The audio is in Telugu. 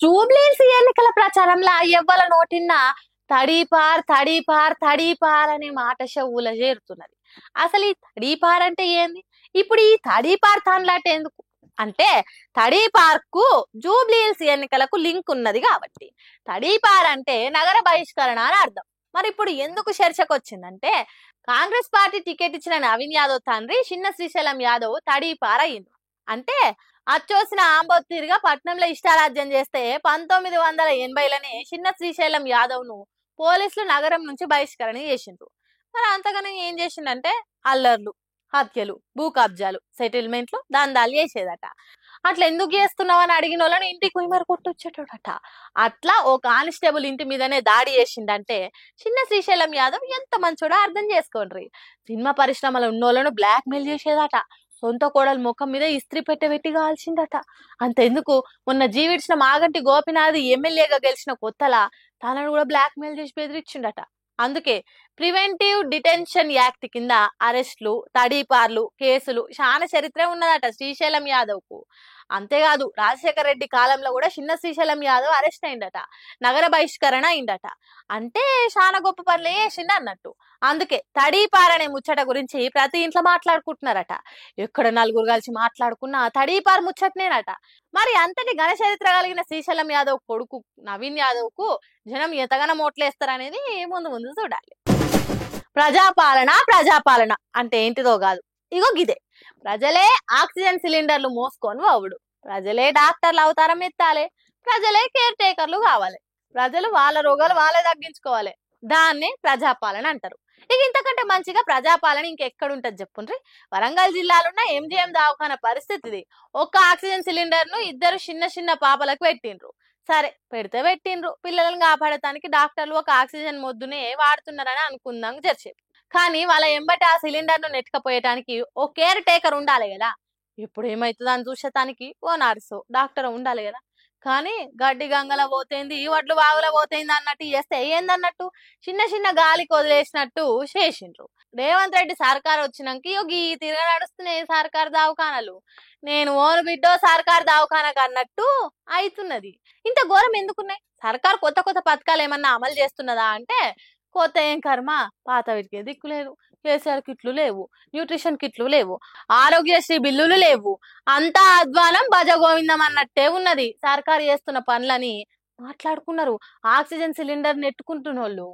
జూబ్లీహిల్స్ ఎన్నికల ప్రచారంలో ఎవ్వల నోటిన్నా తడీపార్ తడీపార్ తడీపార్ అనే మాట చెవుల చేరుతున్నది. అసలు ఈ తడీపార్ అంటే ఏంది? ఇప్పుడు ఈ తడీపార్ తాన్లాట ఎందుకు అంటే, తడీపార్ కు జూబ్లీహిల్స్ ఎన్నికలకు లింక్ ఉన్నది కాబట్టి. తడీపార్ అంటే నగర బహిష్కరణ అని అర్థం. మరి ఇప్పుడు ఎందుకు చర్చకు వచ్చిందంటే, కాంగ్రెస్ పార్టీ టికెట్ ఇచ్చిన నవీన్ యాదవ్ తండ్రి చిన్న శ్రీశైలం యాదవ్ తడీపార్ అయ్యిండు. అంటే అచ్చోసిన ఆంబొత్తిరిగా పట్నంలో ఇష్టారాజ్యం చేస్తే 1980లోనే చిన్న శ్రీశైలం యాదవ్ ను పోలీసులు నగరం నుంచి బహిష్కరణ చేసిండ్రు. మరి అంతగానే ఏం చేసిండంటే అల్లర్లు, హత్యలు, భూ కబ్జాలు, సెటిల్మెంట్లు, దందాలు చేసేదట. అట్లా ఎందుకు చేస్తున్నావు అని అడిగిన వాళ్ళని ఇంటికి పోయి మరి కొట్టొచ్చేటోడట. అట్లా ఓ కానిస్టేబుల్ ఇంటి మీదనే దాడి చేసిండంటే చిన్న శ్రీశైలం యాదవ్ ఎంత మంచోడో అర్థం చేసుకోండి. సినిమా పరిశ్రమలో ఉన్నోళ్ళను బ్లాక్ మెయిల్ చేసేదట. సొంత కోడలు ముఖం మీద ఇస్త్రీ పెట్టి కాల్చిందట. అంతెందుకు, మొన్న జీవిడిచిన మాగంటి గోపినాథ్ ఎమ్మెల్యేగా గెలిచిన కొత్తలా తనను కూడా బ్లాక్ మెయిల్ చేసి బెదిరించిండట. అందుకే ప్రివెంటివ్ డిటెన్షన్ యాక్ట్ కింద అరెస్టులు, తడీపార్లు, కేసులు చాలా చరిత్ర ఉన్నదట శ్రీశైలం యాదవ్ కు. అంతేకాదు, రాజశేఖర రెడ్డి కాలంలో కూడా చిన్న శ్రీశైలం యాదవ్ అరెస్ట్ అయిందట, నగర బహిష్కరణ అయిందట. అంటే చాలా గొప్ప పనులే చేసిండు అన్నట్టు. అందుకే తడీపార్ అనే ముచ్చట గురించి ప్రతి ఇంట్లో మాట్లాడుకుంటున్నారట. ఎక్కడ నలుగురు కలిసి మాట్లాడుకున్నా తడీపార్ ముచ్చటనేనట. మరి అంతటి ఘన చరిత్ర కలిగిన శ్రీశైలం యాదవ్ కొడుకు నవీన్ యాదవ్ కు జనం ఎంతగానో ఓట్లేస్తారనేది ముందు ముందు చూడాలి. ప్రజాపాలన ప్రజాపాలన అంటే ఏంటిదో కాదు, ఇగో గిదే. ప్రజలే ఆక్సిజన్ సిలిండర్లు మోసుకొని పోవుడు, ప్రజలే డాక్టర్లు అవతారం ఎత్తాలి, ప్రజలే కేర్ టేకర్లు కావాలి, ప్రజలు వాళ్ళ రోగాలు వాళ్ళే తగ్గించుకోవాలి. దాన్ని ప్రజాపాలన అంటారు. ఇక ఇంతకంటే మంచిగా ప్రజాపాలన ఇంకెక్కడుంటది చెప్పుండ్రి. వరంగల్ జిల్లాలో ఎంజిఎం దవాఖాన పరిస్థితిది. ఒక్క ఆక్సిజన్ సిలిండర్ ను ఇద్దరు చిన్న చిన్న పాపలకు పెట్టిండ్రు. సరే పెడితే పెట్టిండ్రు, పిల్లలను కాపాడటానికి డాక్టర్లు ఒక ఆక్సిజన్ మొద్దునే వాడుతున్నారని అనుకుందాం జరిసేపు. కానీ వాళ్ళ ఎంబటి ఆ సిలిండర్ ను నెట్టుకపోయటానికి ఓ కేర్ టేకర్ ఉండాలి కదా. ఇప్పుడు ఏమైతుంది అని చూసేటానికి ఓ నర్సు, డాక్టర్ ఉండాలి కదా. కానీ గడ్డి గంగల పోతేంది, ఈ వడ్లు బాగుల పోతేంది అన్నట్టు చేస్తే ఏందన్నట్టు చిన్న చిన్న గాలికి వదిలేసినట్టు చేసిండ్రు. రేవంత్ రెడ్డి సర్కార్ వచ్చినాక ఈ తిరగ నడుస్తున్నాయి సర్కార్ దవాఖానాలు. నేను ఓను బిడ్డో సర్కార్ దవాఖానకు అన్నట్టు అవుతున్నది. ఇంత ఘోరం ఎందుకున్నాయి? సర్కార్ కొత్త కొత్త పథకాలు ఏమన్నా అమలు చేస్తున్నదా అంటే కొత్త ఏం కర్మ, పాత వీటికే దిక్కు లేదు. కేసీఆర్ కిట్లు లేవు, న్యూట్రిషన్ కిట్లు లేవు, ఆరోగ్యశ్రీ బిల్లులు లేవు. అంతా అధ్వానం భజగోవిందం అన్నట్టే ఉన్నది సర్కారు చేస్తున్న పనులని మాట్లాడుకున్నారు ఆక్సిజన్ సిలిండర్ నెట్టుకుంటున్న వాళ్ళు.